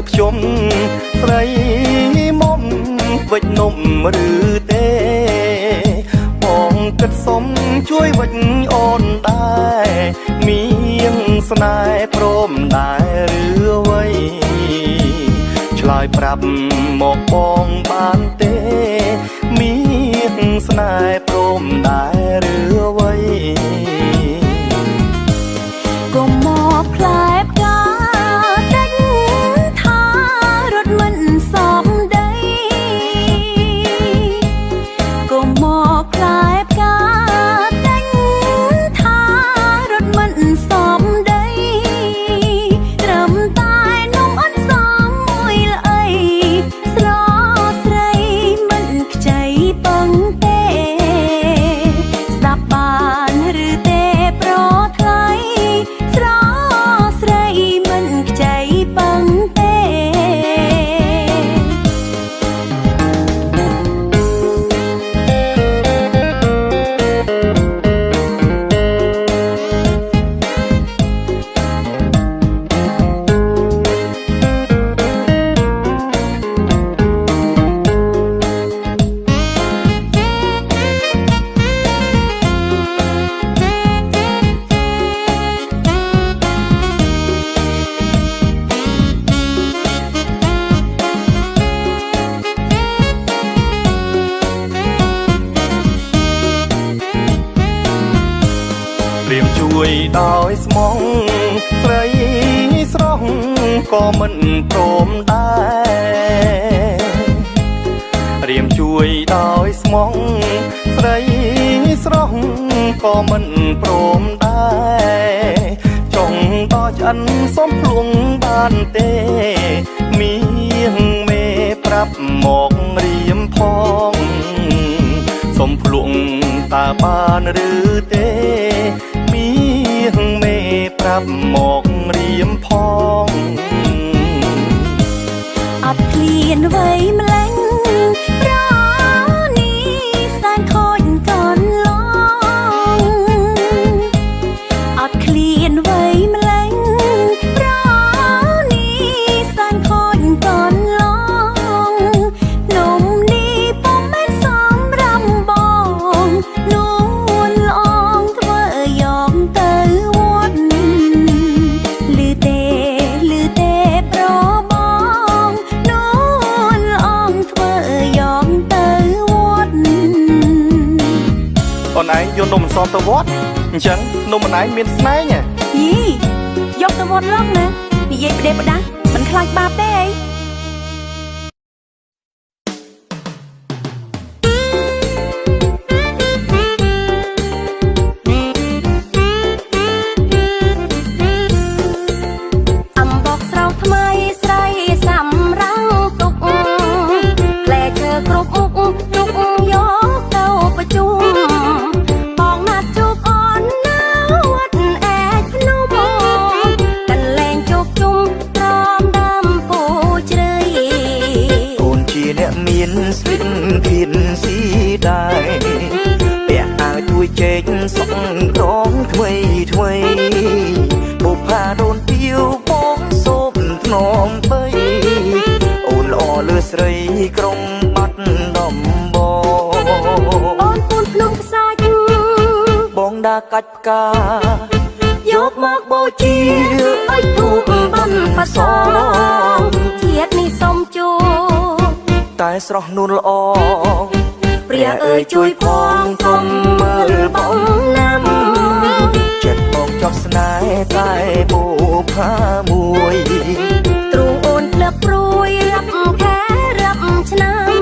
ខ្ញុំស្រីមុំវិចនំឬទេបងគិតសុំជួយវិចអូនដែរមានស្នេហ៍ព្រមដែរឬអ្វីឆ្លើយប្រាប់មកបងបានទេមានស្នេហ៍ព្រមដែរឬអ្វីកុំមកផ្លែផ្កាដាច់ថារត់មិនសមដីកុំមកផ្លែផ្កាដាច់ថារត់មិនសមដីត្រឹមតែនំអន់សមមួយល្អីស្រស្រីមិនខ្ចីពឹងទេស្ដាប់បានឬទេប្រថ្លៃស្រស្រីមិនខ្ចីពឹងទេព្រាមជួយដោយស្មងស្រីស្រស់ក៏មិនព្រមដែរព្រាមជួយដោយស្មងស្រីស្រស់ក៏មិនព្រមដែរចង់ដល់ឆ្អិនសុំភ្លួងបានទេមានមេប្រាប់មករៀមផងសុំភ្លួងតើបានឬទេមានមេប្រាប់មករៀមផងអត់ឃ្លានវ័យម្លេះប្រនេះសែនខូចកន្លងអត់ឃ្លានវ័យម្លេះប្រនេះសែនខូចកន្លងនំនេះពុំមែនសំរាំបងនួនល្អងធ្វើយកទៅវត្តលឺទេប្របងនួនល្អងធ្វើយកទៅវត្តអូនឯងយកនំអន្សមទៅវត្តអញ្ចឹងនំអូនឯងមានស្នែងយីយកទៅវត្តឡងណានិយាយផ្ដេសផ្ដាស់មិនខ្លាចបាបទេអីអំបោកស្រោថ្មីស្រីសម្រាំងទុកផ្លែឈើគ្រប់មុខទុកយកទៅប្រជុំបងណាត់ជួបអូននៅវត្តឯកភ្នំកន្លែងជួបជុំព្រមដើមពូជ្រៃអូនជាអ្នកមានស្លិតភៀនស៊ីដែរពាក់អាវទួយជែកសុកក្រងថ្មីបុប្ផាដូនទាវបងសូមធ្នមបីអូនល្អលើស្រីក្រុងបាត់ដំបងអូនពូនភ្នំខ្សាច់បងដាកាច់ផ្កាយកមកបូជាឲ្យទូកបំផាសងជាតិនេះសុំជួតែស្រស់នួនល្អព្រះអើយជួយផងកុំមើលបងណាំចិត្តបងចោះស្នេហ៍តែបុប្ផាមួយទ្រូងអូនផ្លឹកព្រួយរាប់ខែរាប់ឆ្នាំ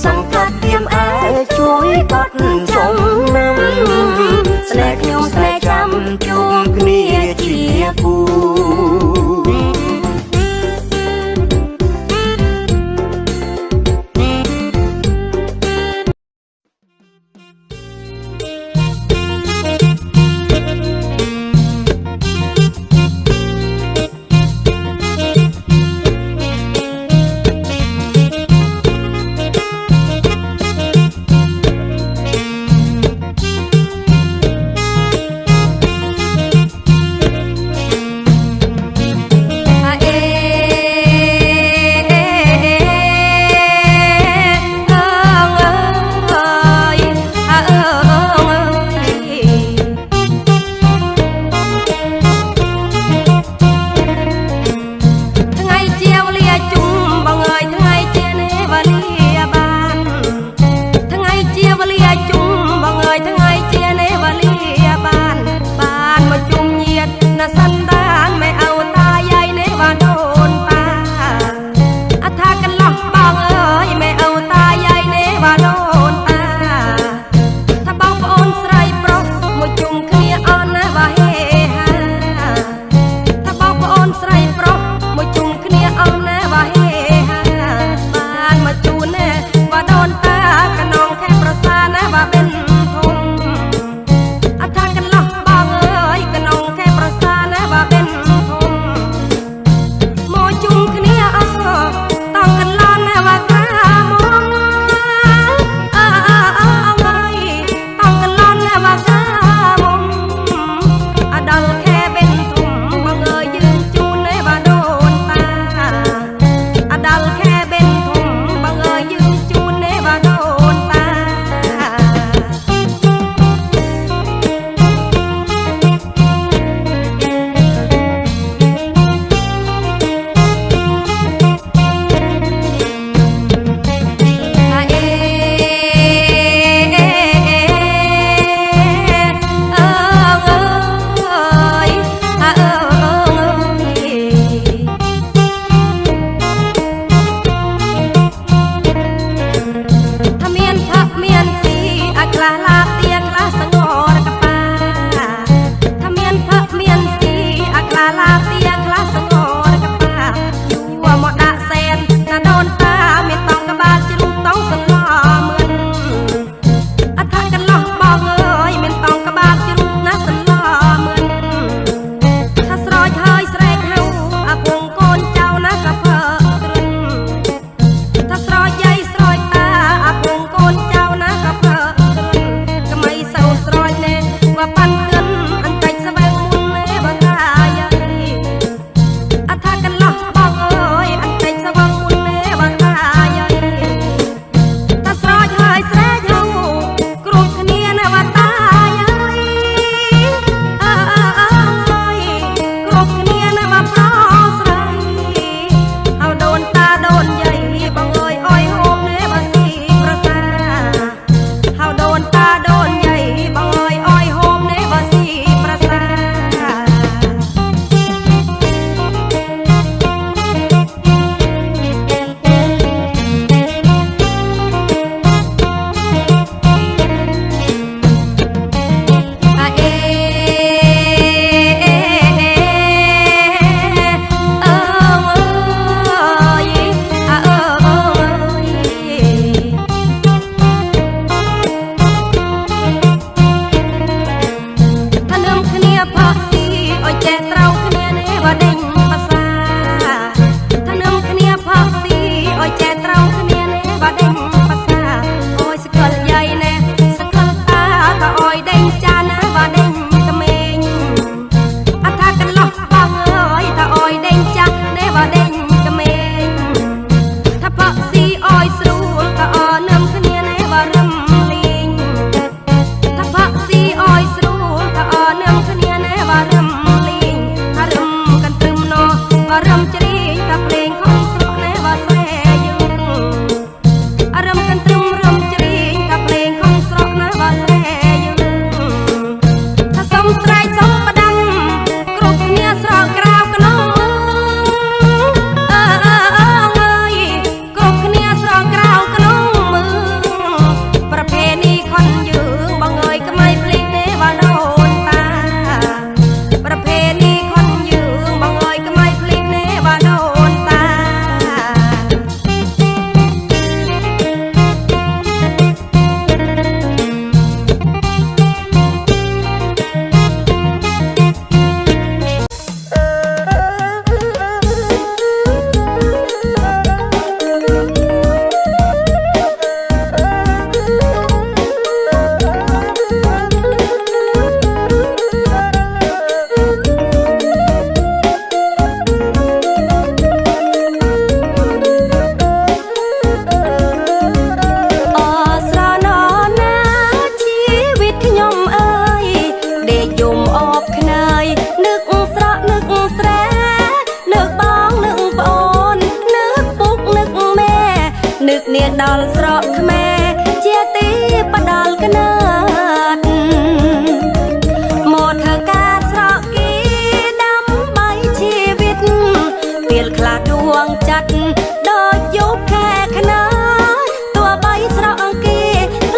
សង្កាត់ទៀមឯជួយកត់ចំណាំស្នេហ៍ខ្ញុំស្នេហ៍ចាំជុំគ្នាជាគូ ដល់ស្រកខ្មែរជាទីបដល់កណាត់មកធ្វើការស្រកគីដើម្បីជីវិតពេលខ្លះដួងចិត្តដូចយុបខែខ្នាទោះបីស្រកគី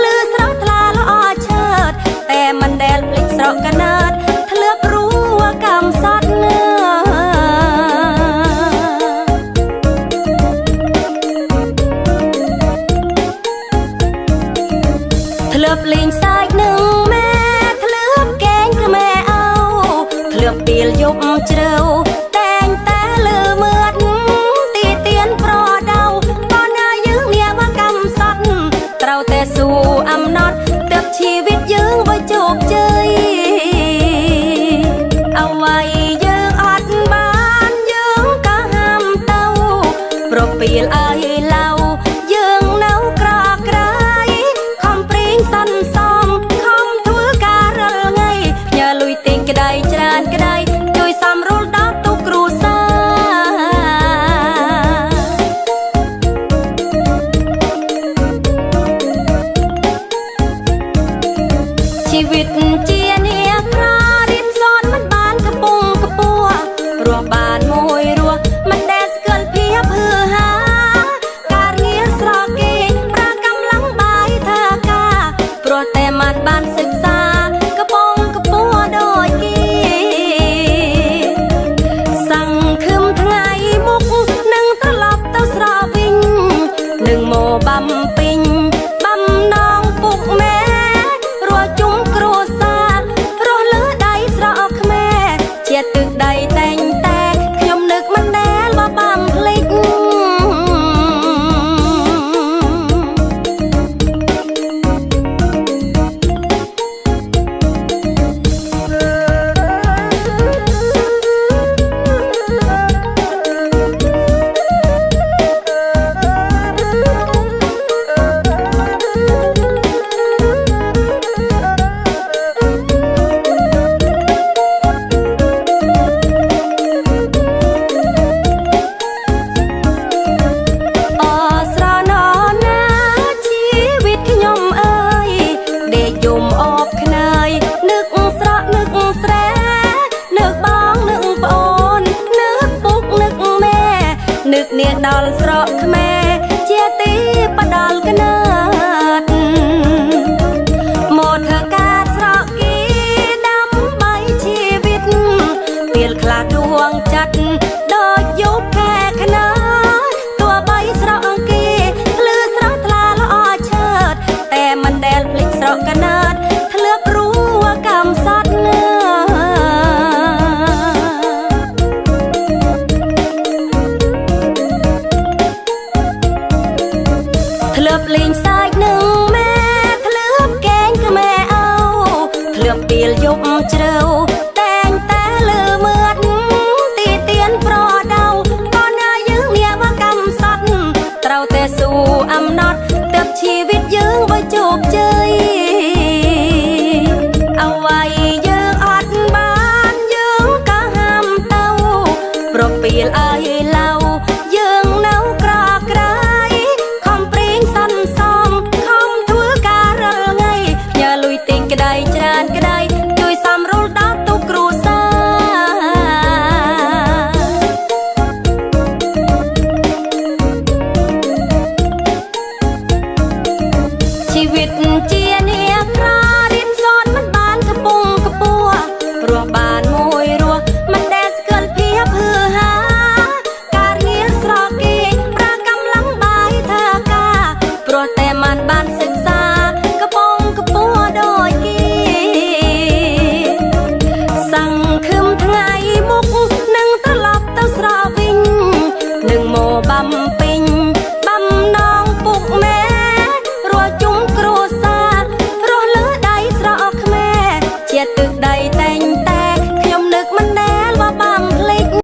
លឺស្រកថ្លាល្អឆើតតែមិនដែលភ្លេចស្រកកណាត់ធ្លាប់រួកំសត់ធ្លាប់លេងសាច់នឹងម៉ែធ្លាប់កេងខ្មែរអោធ្លាប់ពេលយប់ជ្រៅតែងតែលើមើលទីទៀនប្រដៅតណាយើងងាវកំសត់ត្រូវតែស៊ូអំណត់ទើបជីវិតយើងបើជោគជ័យអ្វីយើងអត់បានយើងក៏ហាមទៅប្រពេលអើយឡៅយើងនៅក្រក្រៃខំព្រៀងសន្សំខំធ្វើការរាល់ថ្ងៃផ្ញើលុយទិញក្តីច្រើនក្តីជួយសំរួលដល់ទូគ្រួសារជីវិតជាអ្នកប្ររៀនសូត្រមិនបានកំពុងកពួររស់បានមួយរស់មិនដែលស្គាល់ភាពហឺហាការងារស្រកគេប្រើកម្លាំងបាយថាការព្រោះតែមិនបានសិក្សាកំពុងកពួរដូចគេសង្ឃឹមថ្ងៃមុខនឹងត្រឡប់ទៅស្រកវិញនឹងមកបំពេញបំណងពុកម៉ែរស់ជុំគ្រួសាររស់លើដៃស្រកខ្មែរជាទឹកដីតែងតែខ្ញុំនឹកមិនដែលបបំភ្លេចនឹកនាងដល់ស្រកខ្មែរជាទីបដល់